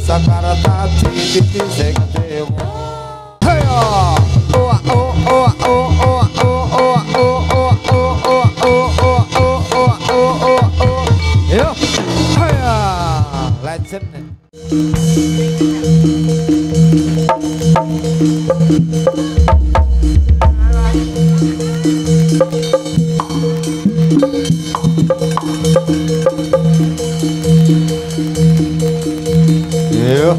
Sakar tadi titi sing dewa. Heya. Oh oh oh oh oh oh oh oh oh. Yo. Heya. Legend. Yo.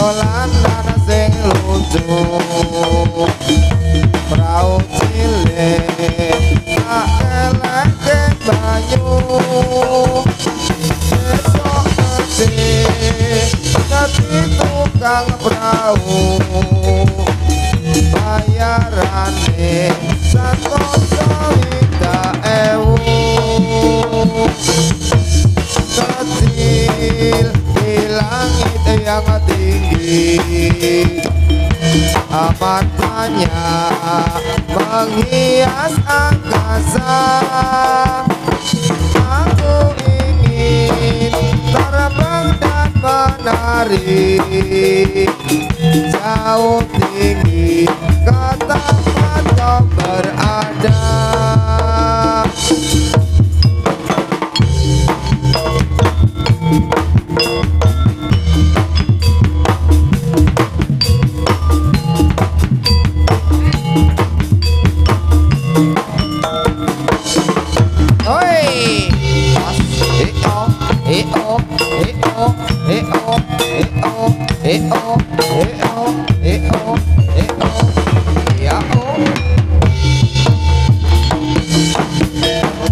dolanan sing lucu prau cilik eleke banyu esok gede dadi tukang prau bayarane 120.000 kecil di langit yang tinggi amat banyak menghias angkasa aku ingin terbang dan menari jauh tinggi ke tempat kau berada.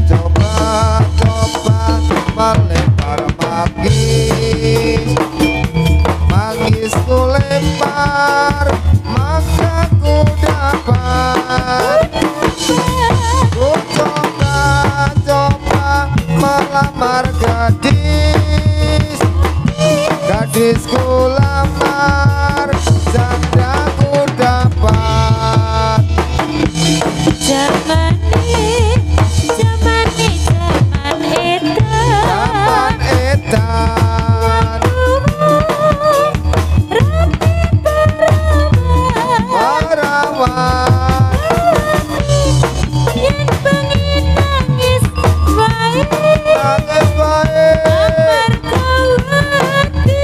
Coba melempar magis ku lempar maka ku dapat. Ku coba melamar gadis ku lamar janda ku dapat. Zaman edan perawan yen pengen nangis wae amar kawati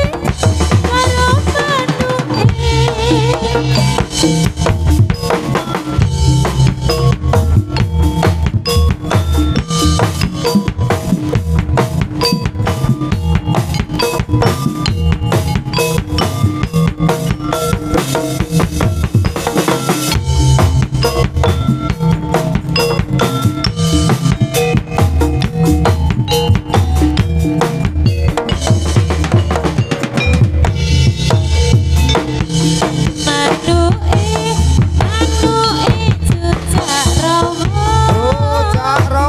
karo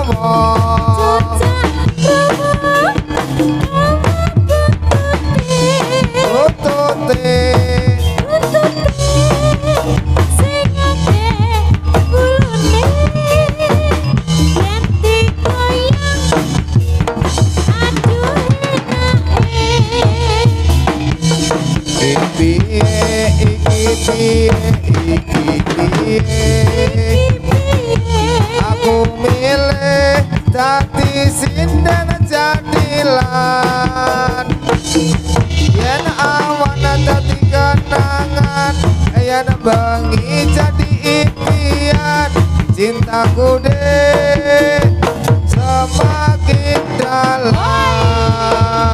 aku milih dadi sinden jadilan yen awan dadi kenangan yen bengi jadi impian cintaku deh semakin dalam.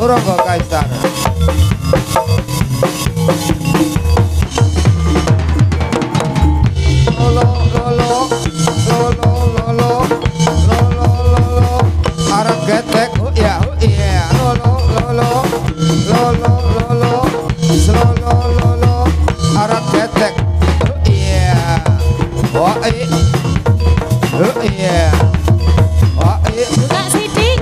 Ronggo Kaisar. Arab getek, oh iya, Arab getek, oh iya, Buka sidik.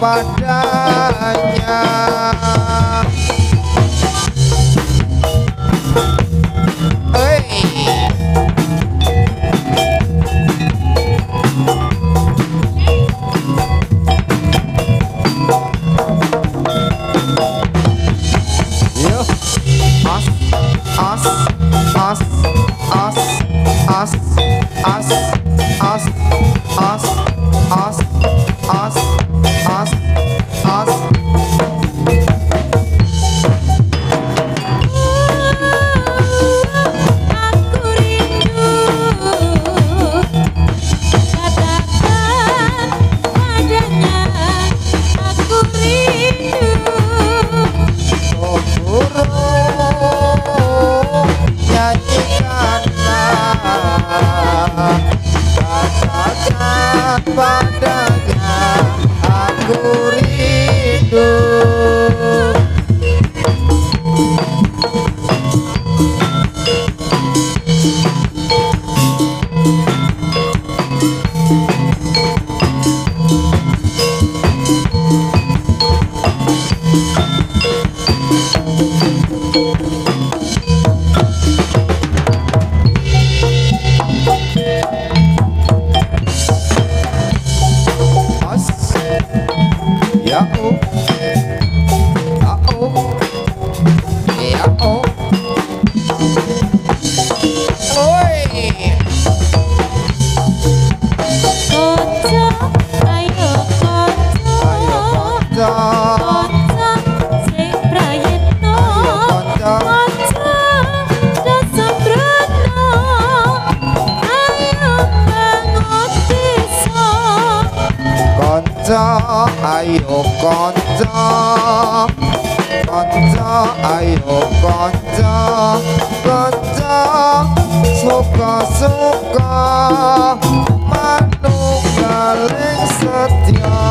padanya. Ayo konco, konco, ayo konco, konco, suka-suka, manunggaling setia.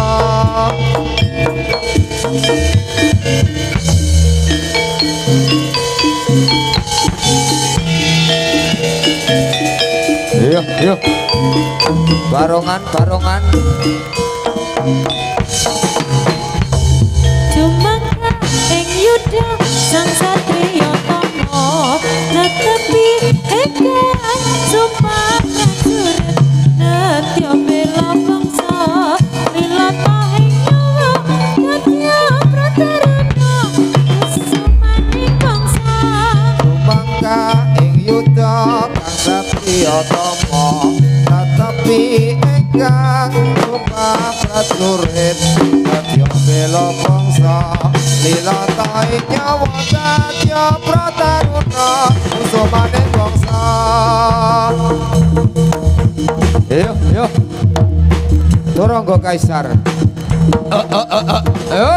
Yuk, yuk, barongan, barongan. Jumangka ing yuda sang satriya tama netepi ekan sumpah prajurit netya bela bangsa lilatahing nyawa netya pratarana sumaning bangsa. Jumangka ing yuda sang satriya tama netepi ekan sumpah prajurit netya bela bangsa lilatahing nyawa netya prataruna sumaning bangsa. Yuk, yuk, turun go Kaisar. Ya,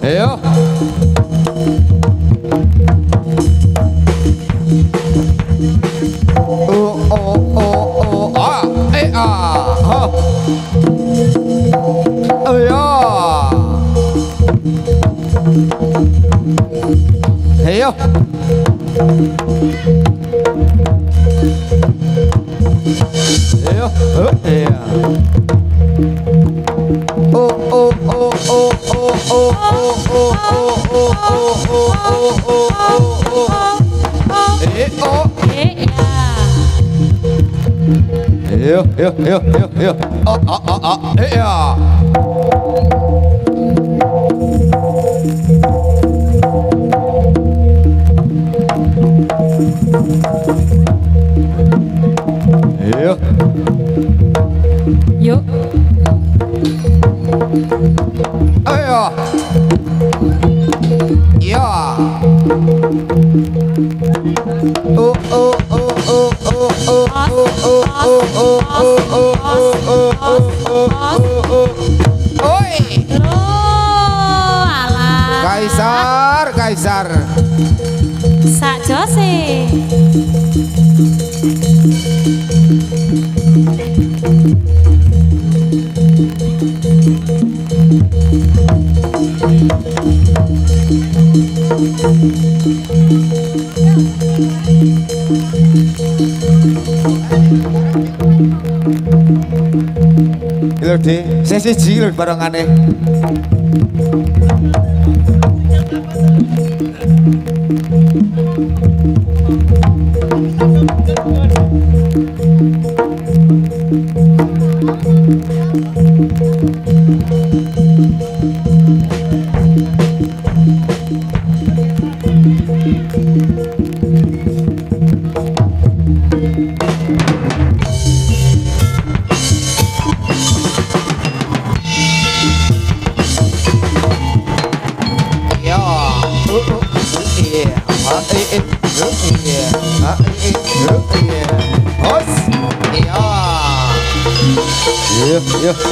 yuk. Ayo. Ayo. Iya. Yo. Iya. Yuk. Yuk. Ayo. Ya. Oi. Alah. Kaisar. Sak jose. gede, saya siji lho barengane.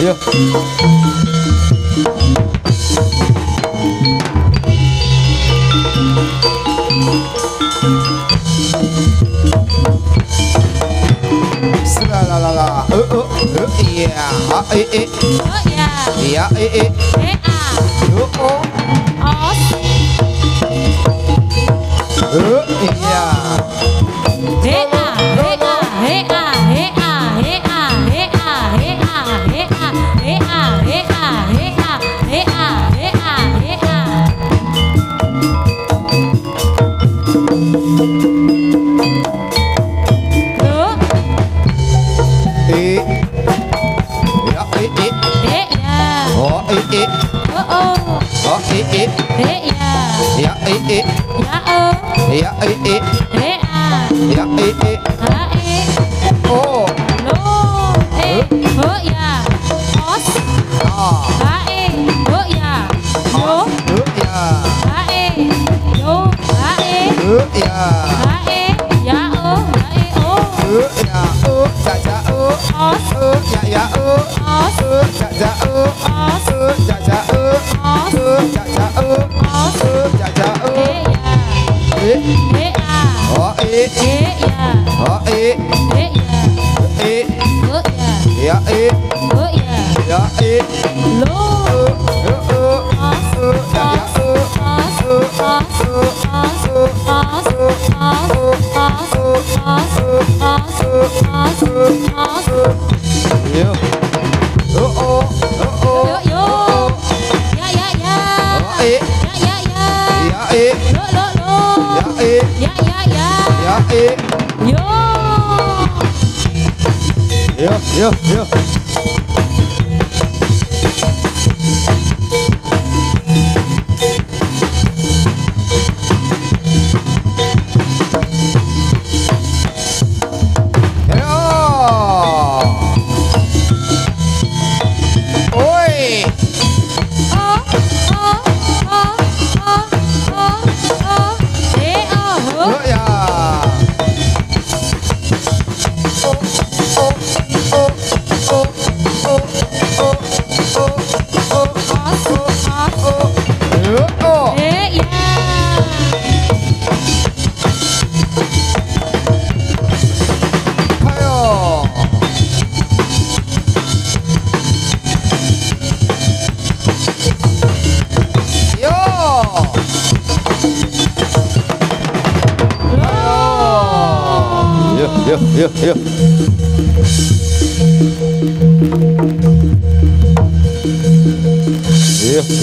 Yo. Salalala. Iya.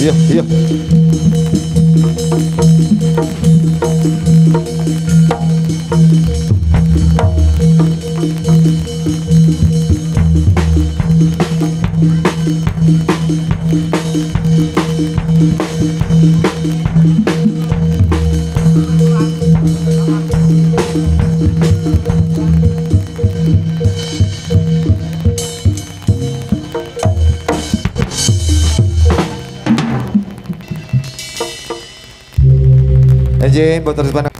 Iya. Yo. Buat terus pandang.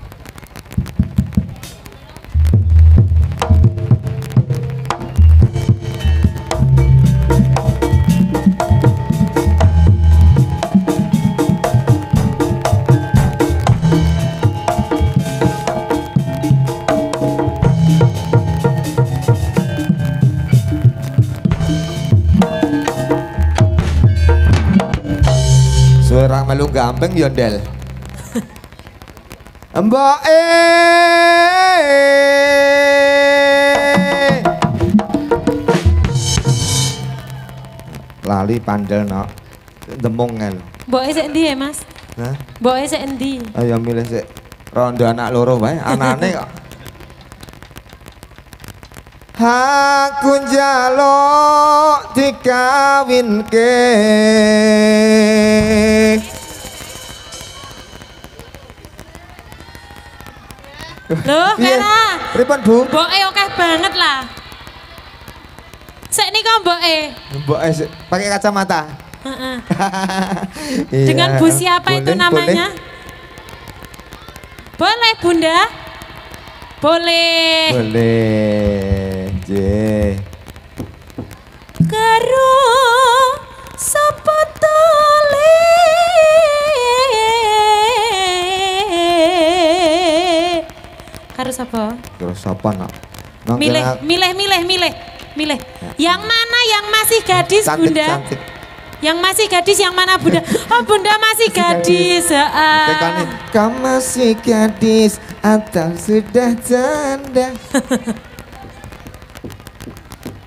Suara melu gampang yondel. Mbak lali pandel no. Demung ngel. Mboke sik endi ya, Mas? Hah? Mboke sik endi? Ayo milih sik. Rondo anak loro wae, anane kok. Aku njaluk dikawinke. Loh, Kara. Pripun, Bu? Mboke akeh banget lah. Sik nika mboke. Mboke pakai kacamata. Heeh. Iya, Dengan Bu siapa itu boleh, namanya? Boleh, Bunda? Boleh. Boleh. Je. Karo sapa tole karo sapa? Terus sapa nak? Milih. Yang mana yang masih gadis, Cantik, Bunda? cantik. Yang masih gadis yang mana, Bunda? Oh, Bunda masih gadis. Tekani, kau masih gadis atau sudah janda?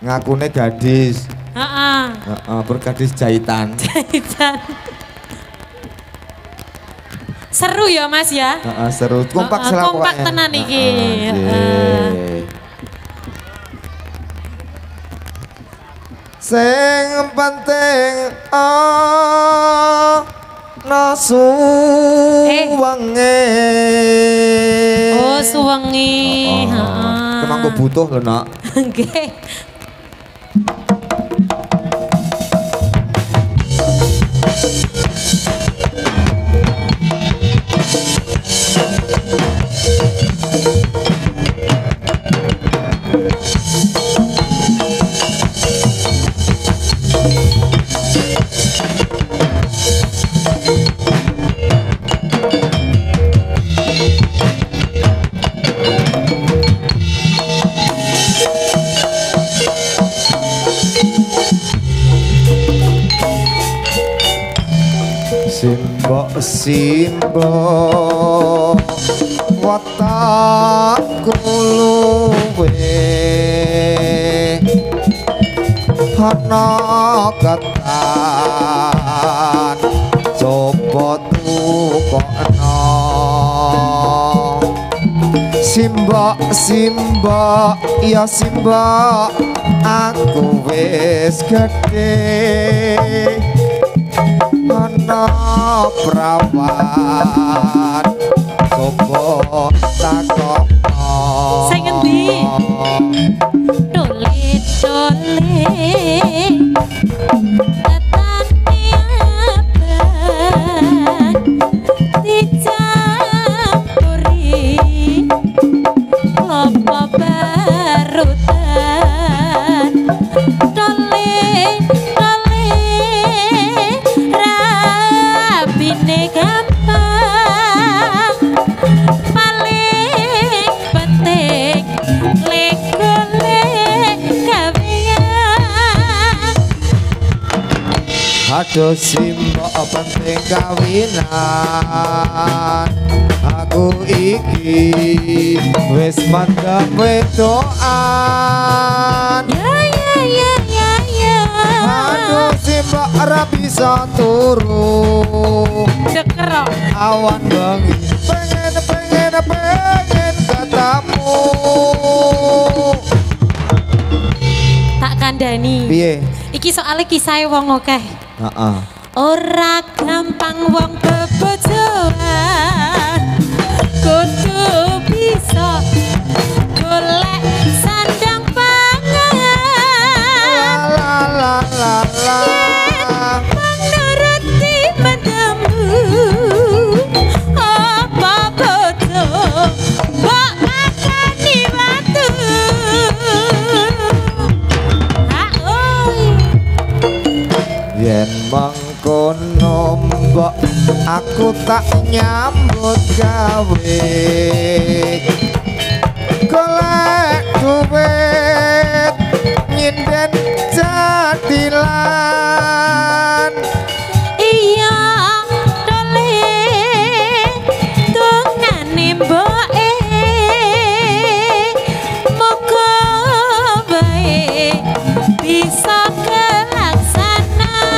Ngakune gadis. Heeh. Bergadis jahitan. Jahitan. Seru ya, Mas ya? Seru. Kompak selaku. Kompak tenan iki. Sing penting ana suwenge. Oh, suwengi. Heeh. Kenapa butuh lho, Nak? Nggih. Simbok watakku luwe ana ketan coba tukokno simbok ya simbok aku wis gedhe ana prawan sopo takokno Sing endi? Dolit tetane abang dicampuri klopo barutan dolit rabine gampang paling penting lek-lek kawian. aduh simbok penting kawinan aku iki wis mandhap wedokan Ya. aduh simbok ora bisa turu Deker. awan bengi pengen ketemu Tak kandhani. piye Iki soalnya kisah wong akeh. heeh Ora gampang wong bebojoan. Kudu bisa golek sandang pangan. la Menuruti mendemu apa bodoh mbok akani watu. yen mangkono mbok aku tak nyambut gawe golek duit nyinden jadilan Iya dole tungane mboke muga bae bisa kelaksana.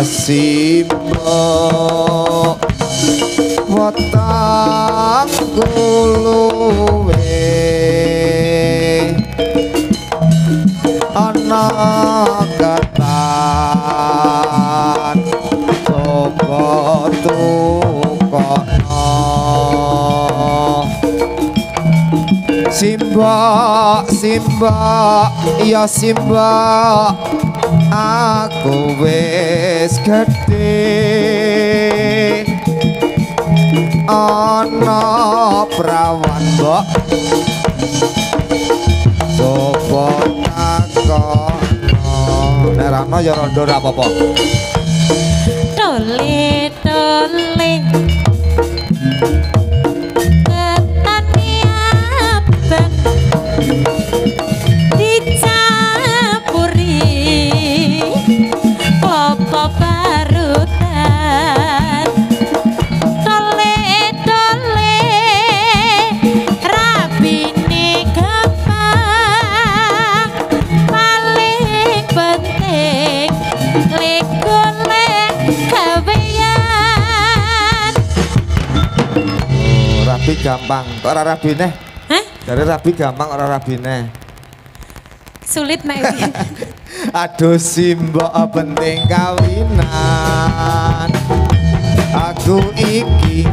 Simbok wetang kuluwe ana ketan sapa tukono Simbok Simbok ya Simbok aku wis gedhe ana prawan mbok sapa takono nek rano ya rondo ora apa-apa Tole tole rabi gampang, kok ora rabine? Hah? Dari rabi gampang ora rabine. Sulit nek iki. Aduh Simbok penting kawinan. Aku iki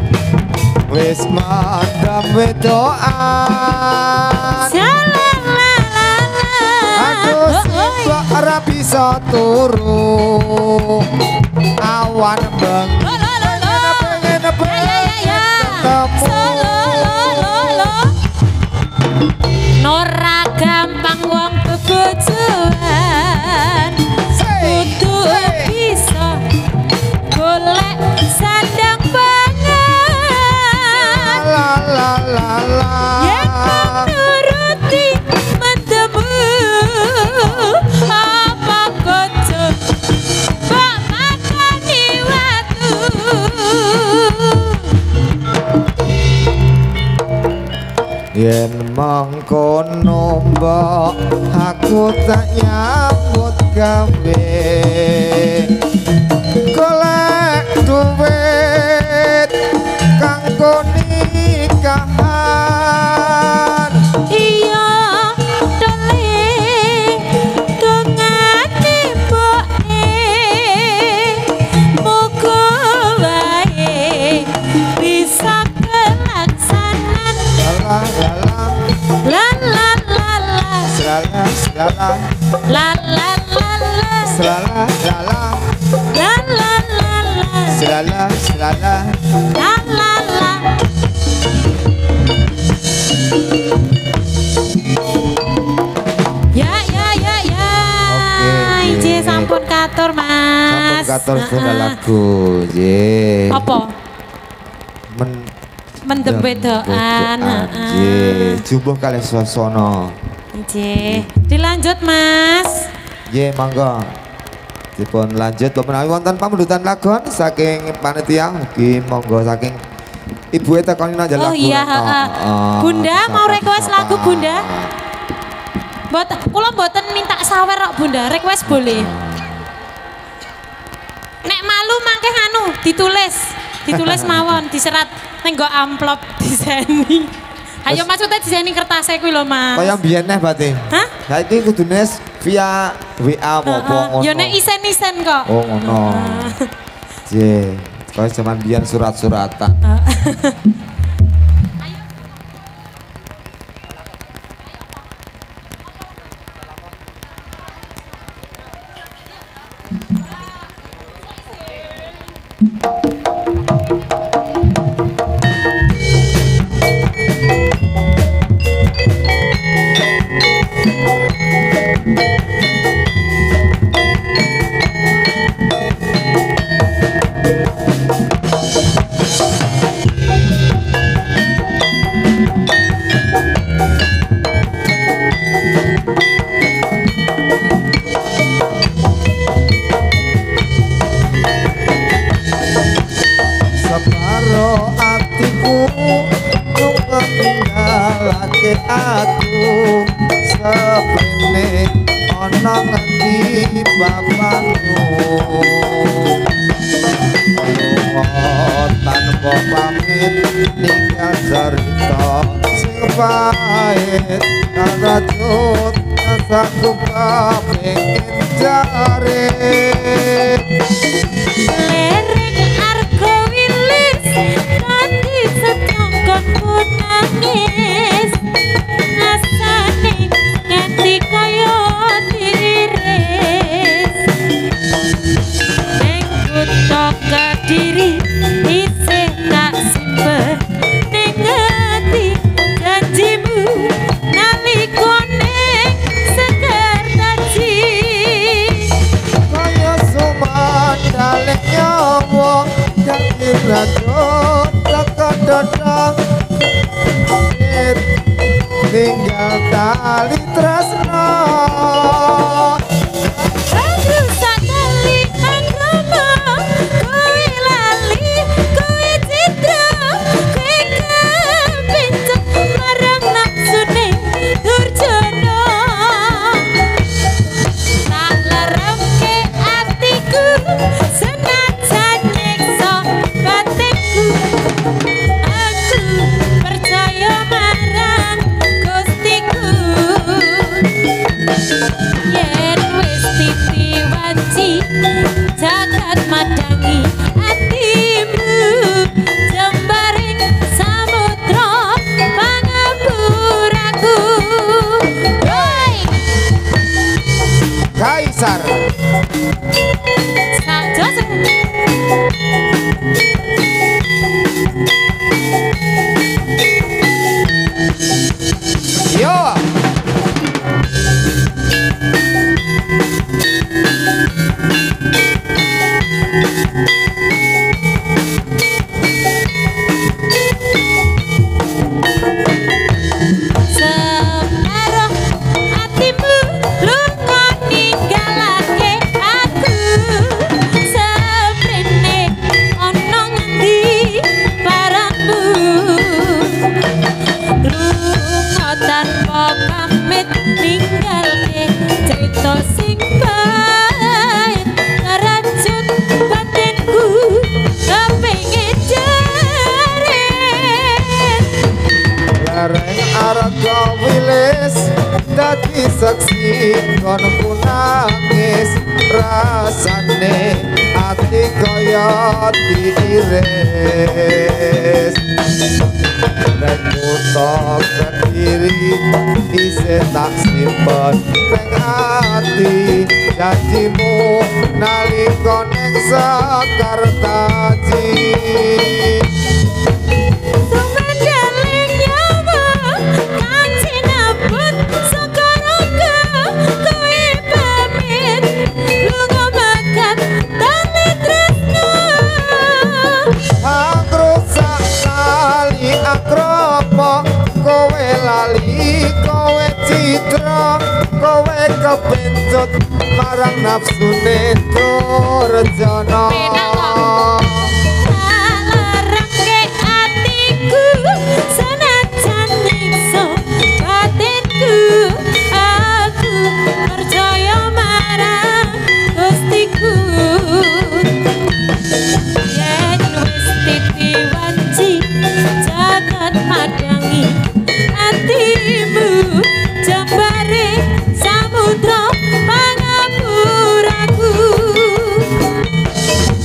wis madhep wedokan. Aduh Simbok ora bisa turu. Awan bengi. Nora gampang wong bebojoan kudu bisa golek sandang pangan yen nuruti mendemu apa kojo kok makani watu yen mangkono mbok aku tak nyambut gawe golek duit kanggo nikahan iya dole dongane mboke muga wae bisa kelaksanan la la la la la selala selala la la la la selala selala la la la la selala selala la la la ya ya ya ya Oke, ije sampun katur mas sampun katur sudah lagu ye apa mendem wedokan ye jumbuh kali suasana ije dilanjut mas ye mangga dipun lanjut menawi wonten pamundhutan lagon saking panitia mugi monggo saking ibu tekoni nang lagu oh iya Bunda mau request lagu Bunda kula mboten minta sawer kok Bunda request boleh nek malu mangke anu ditulis mawon diserat ning nggo amplop diseni ayo maksudnya diseni kertasnya kuwi lho Mas kaya mbiyen neh berarti hah saiki kudune via WA apa ngono ya nek isen-isen kok oh ngono je kaya zaman biyen surat-suratan aku sepene ana ngendi bapakmu tanpa pamit ninggal cerita sing pahit rajut rasaku kepengin jarit lereng argo wilis dadi setongkonku nangis ngasane nganti kaya diiris ning kutha Kediri isih tak simpen ning ati janjimu nalika ning Sekartaji kaya sumandale nyawa dadi rajut tekan dodong tinggal tali tresno rusak tali agama kowe lali kowe citra kowe kepincet marang nafsune durjana tak leremke atiku senajan nyiksa batinku aku percaya marang Gustiku yen wis titi wanci jagat madangi atimu jembaring samudra pangapuraku hoi kaisar saja yo separuh hatimu lunga ninggalake aku seprene ono ngendi parangmu lunga tanpa pamit ninggalke cerita sing pahit ngerajut batinku kepengin jarit lereng arga wilis dadi saksi kono ku nangis rasane ati kaya diiris nek kutha Kediri isih tak simpen ning ati janjimu nalika ning Sekartaji Sumandaling nyawa kanci nabut sakaraga kowe pamit lunga makat tali tresno angrusak lali akrama kowe lali kowe citra kowe kepencut marang nafsune durjana alarake atiku senajan nyiksa batinku aku percaya marang Gustiku yen wis titi wanci jagat madangi atimu jembare samudra pangapuraku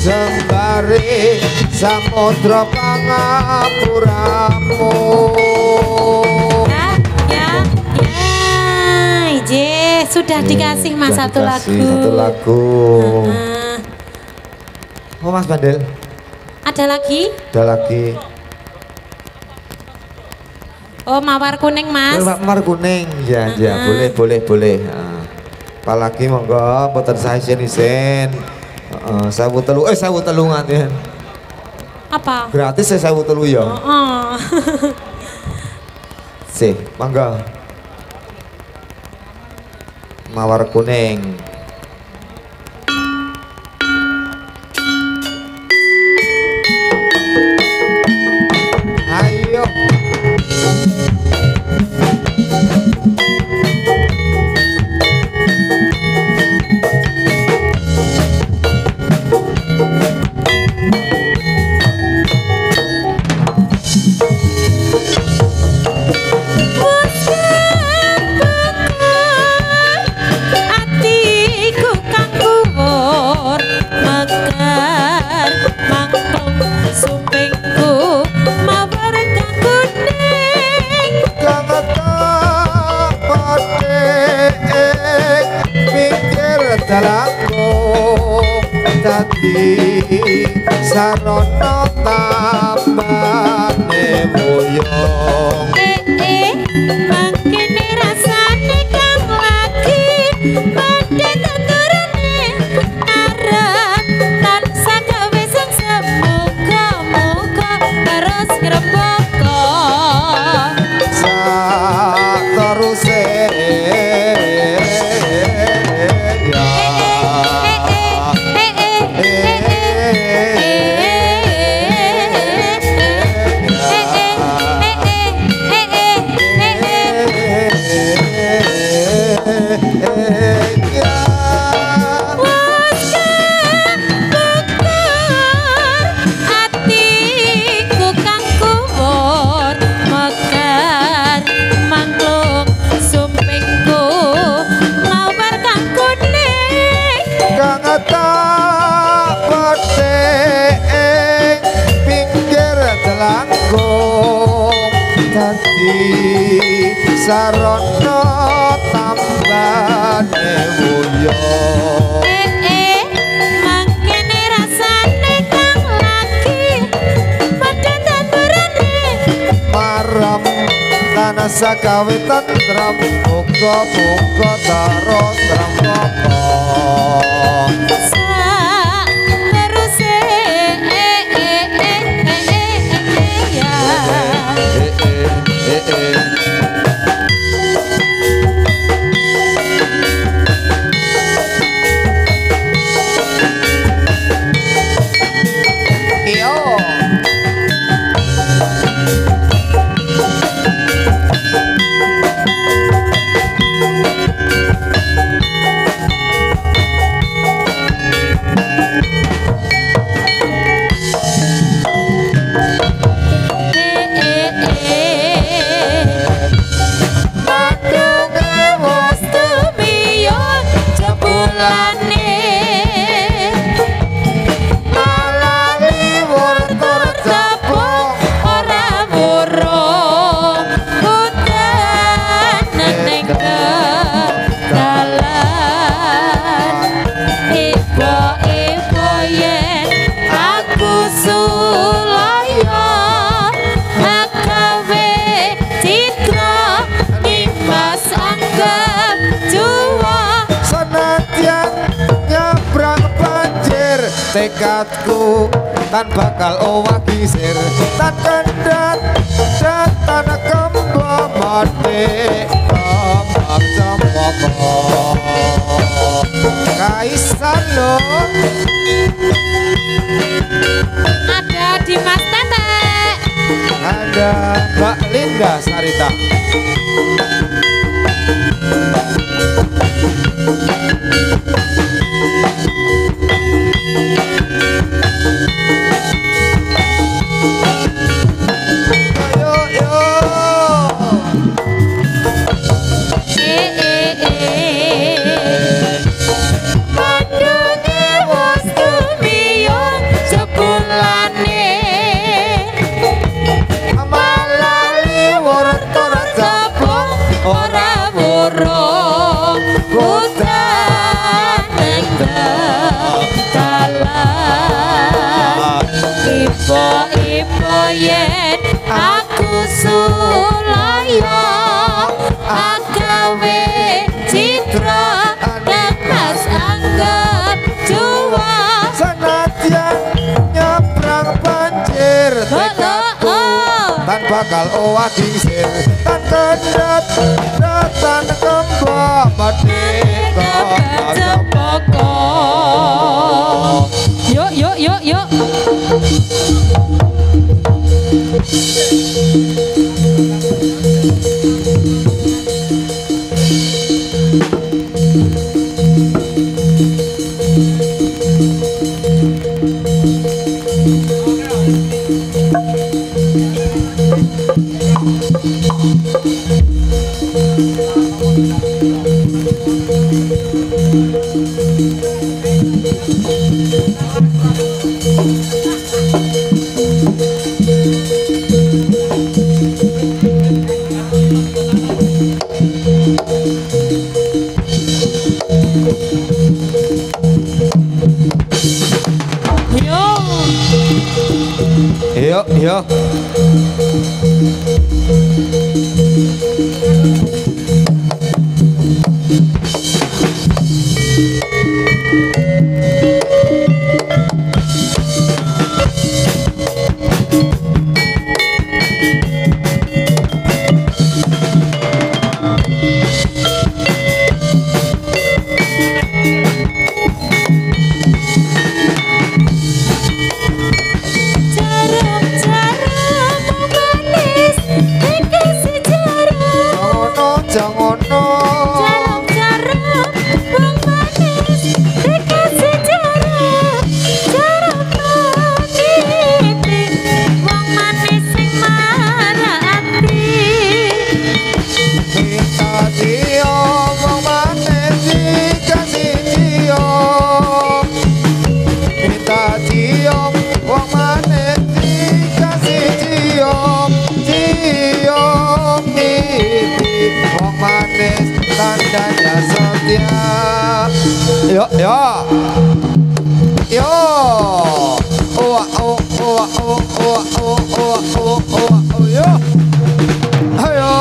jembare samudra pangapuramu ya ije sudah dikasih mas satu lagu satu lagu Heeh. oh Mas Bandel ada lagi ada lagi oh mawar kuning mas Mawar kuning ya ya boleh nah, apalagi monggo mboten saya isin sewu telu ngaten apa gratis saya sewu telu ya oh. sih monggo mawar kuning ayo dalangkung dadi sarana tambane boyong mangkene rasane kang lagi padhe teturane arep tansah gawe sing semoga-moga terus ngrembaka sak teruse sarana tambane boyong mangkene rasane kang lagi padhe teturane marem tanah sagawe tentrem muga-muga terus ngrembaka sak teruse ya tekadku tan bakal owah kisir tan kendat tan kembang mati kembang cempaka kaisan lo ada di Mas Tete ada Mbak Linda Sarita Ipo yen aku sulaya agawe citra dan mas anggap jua senadyan nyebrang banjir tekadku tan bakal owah disir tan kendat tan kembang merdeka jempoko yuk aja ngono. Jarum-jarum wong manis dikasih jarum. Jarum manis wong manis sing marah ati. Minta cium wong manis dikasih cium. Minta cium wong manis dikasih cium. Cium pipi wong manis tandanya setia. Yo yo yo. Oh oh oh oh oh oh oh oh oh yo. Ayo.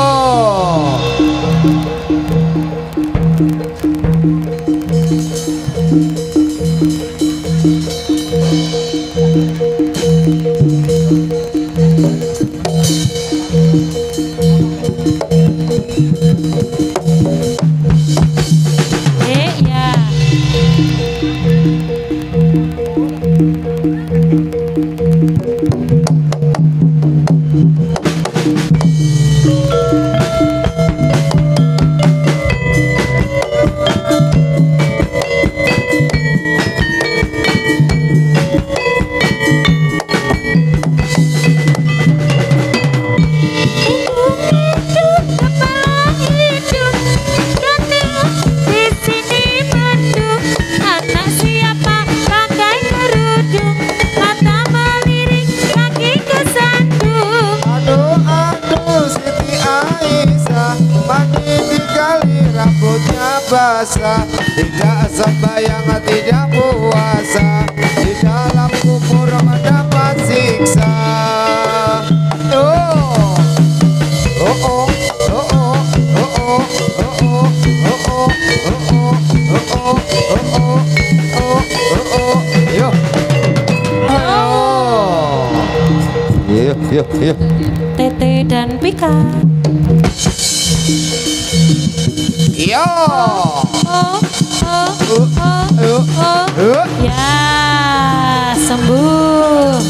Ya. Basah, tidak sembahyang, tidak puasa, di dalam kubur mendapat siksa. Oh, oh, oh, oh, oh, oh, oh, oh, oh, oh, oh, yo, ayo, yo, yo, Tete dan Pika. yo. Ya, sembuh.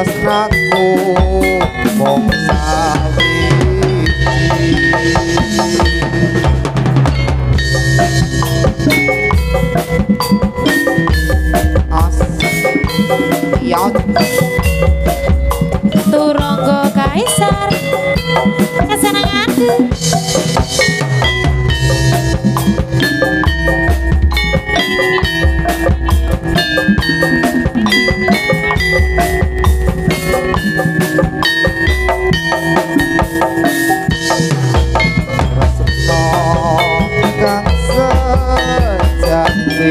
tresnaku mung sawiji Turangga kaisar kesenanganku Resepno kang sejati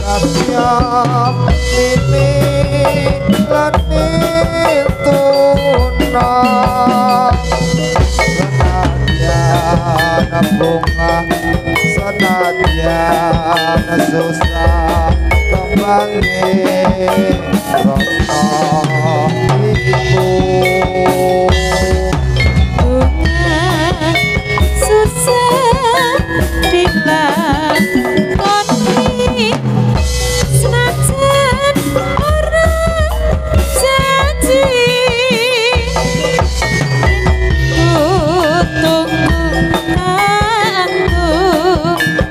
Rakyat ini lenil tuna Senadyan bunga Senadyan susah Kembali Rosno ibu susah dilakoni senajan ora janji tunggu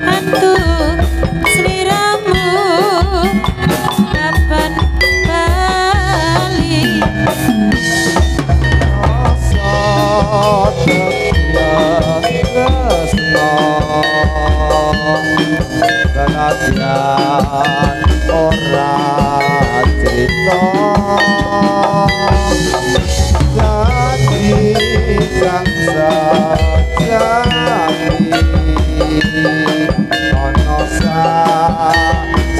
hantu sliramu kapan bali Senadyan ora cerita Janji kang sejati Ono sajrone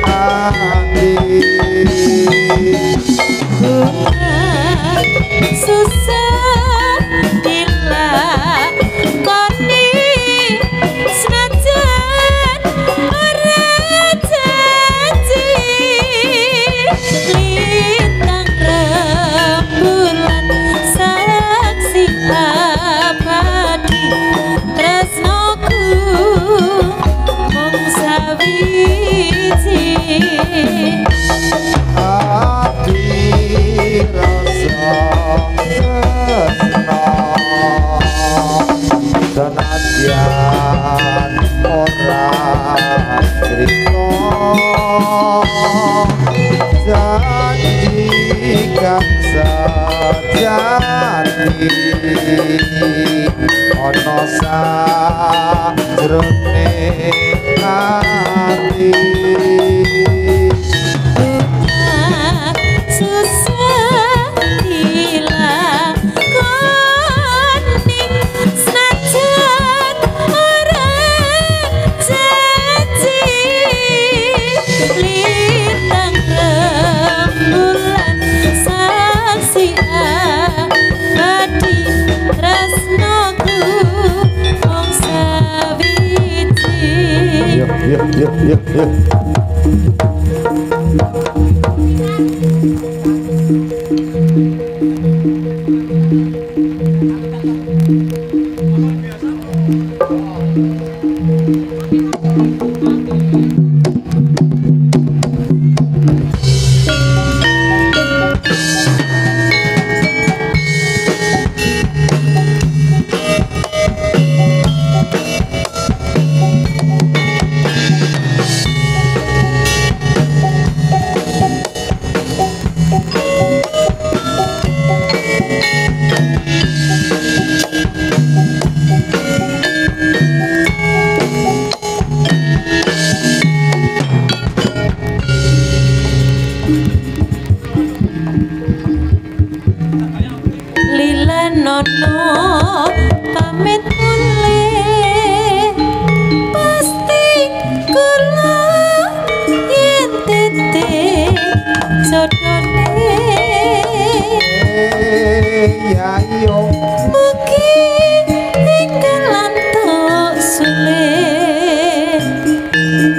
ati susah dilakoni senajan ora janji lintang rembulan saksi abadi tresnoku mung sawiji Ati rasa tresno Senadyan ora cerita Janji kang sejati Ono sajrone ati susah dilakoni senajan ora janji lintang rembulan saksi abadi tresnoku mung sawiji Yuk nono pamit mulih pasti kula yen titik jodone ya yo mugi tinggalan tok sulit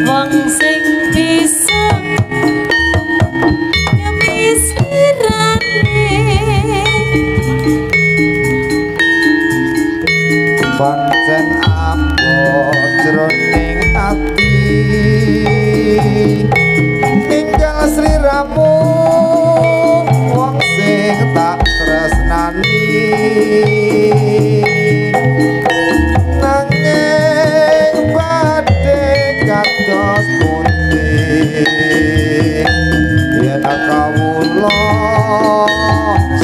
wong sing bisa pancen abot jroning ati tinggal sliramu nanging badhe kados pundi yen kawula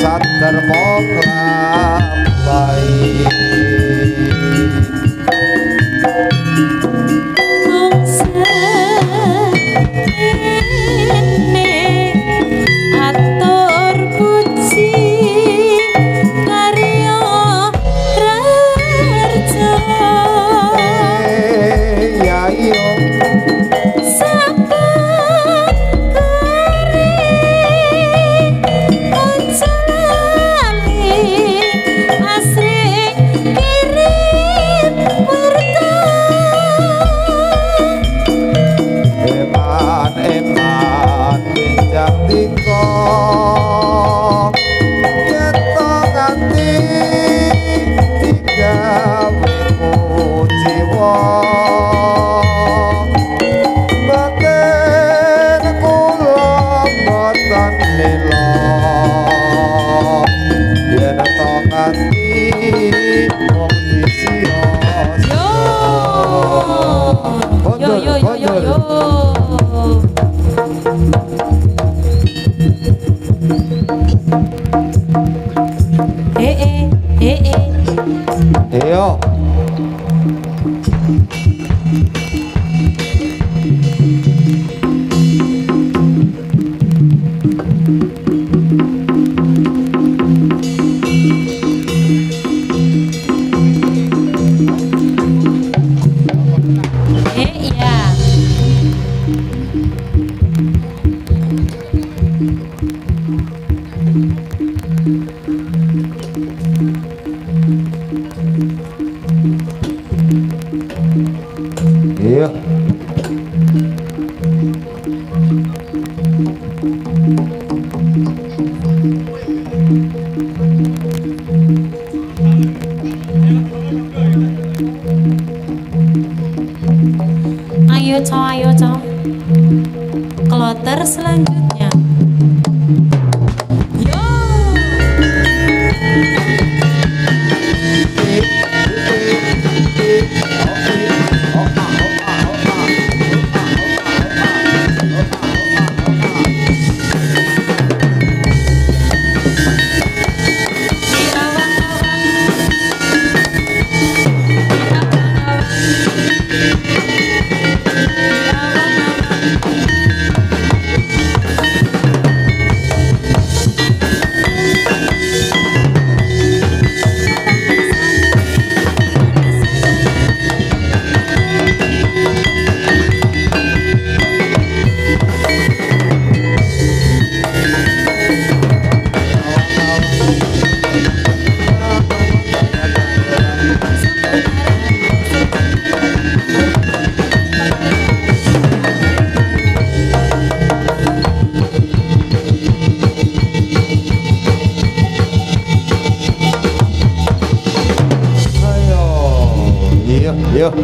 sadar monglampahi Ayo co kloter selanjutnya. Yo. Yo.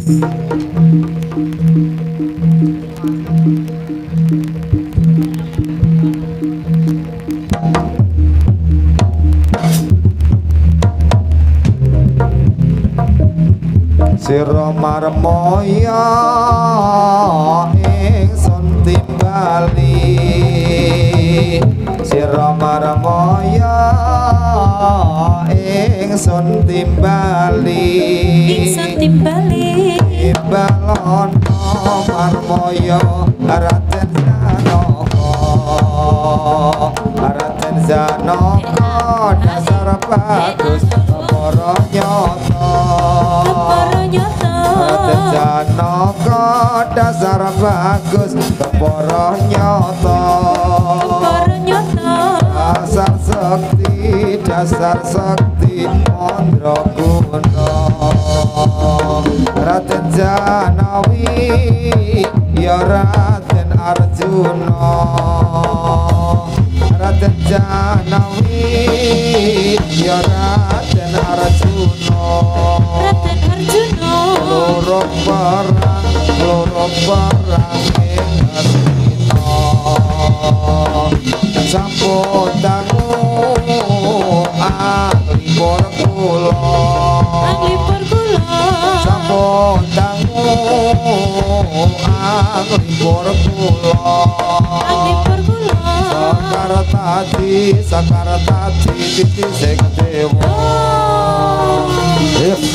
Sira marmaya ingsun timbali Sira marmaya ingsun timbali Timbalono marmaya Raden Janaka Raden Janaka dasar bagus para nyata Raden Janaka dasar bagus para nyata dasar sakti mandraguna Raden Janawi ya Raden Arjuna Raden Janawi ya Raden Arjuna loro barang ing Astina sampun dangu anglipur kula sampun dangu anglipur kula sakar tadi titi sing dewa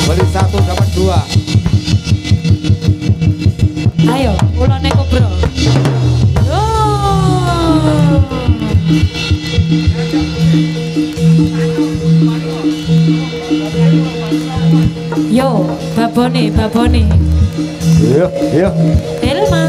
beli 1 dapat 2 ayo ulone kobro yo babone yo Telma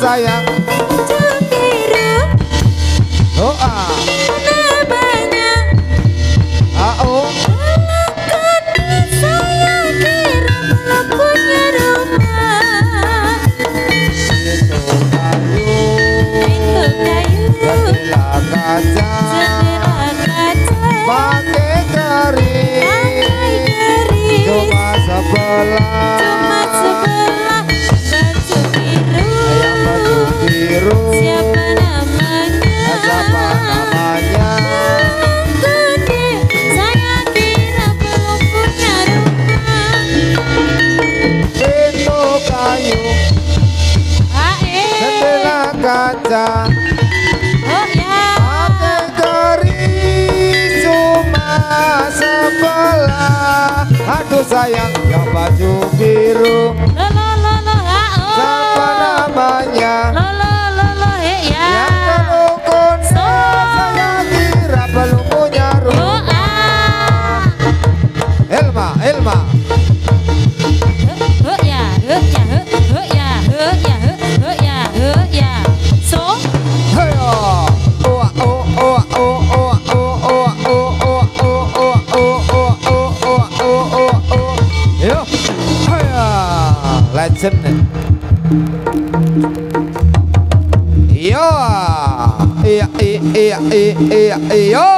sayang doa banyak saya kira belum punya rumah pintu kayu jendela kaca pakai keris cuma sebelah siapa namanya gede saya kira belum punya rumah pintu kayu jendela kaca oh ya pakai keris cuma sebelah aduh sayang yang baju biru siapa namanya belum punya rumah Elma so legend yo yo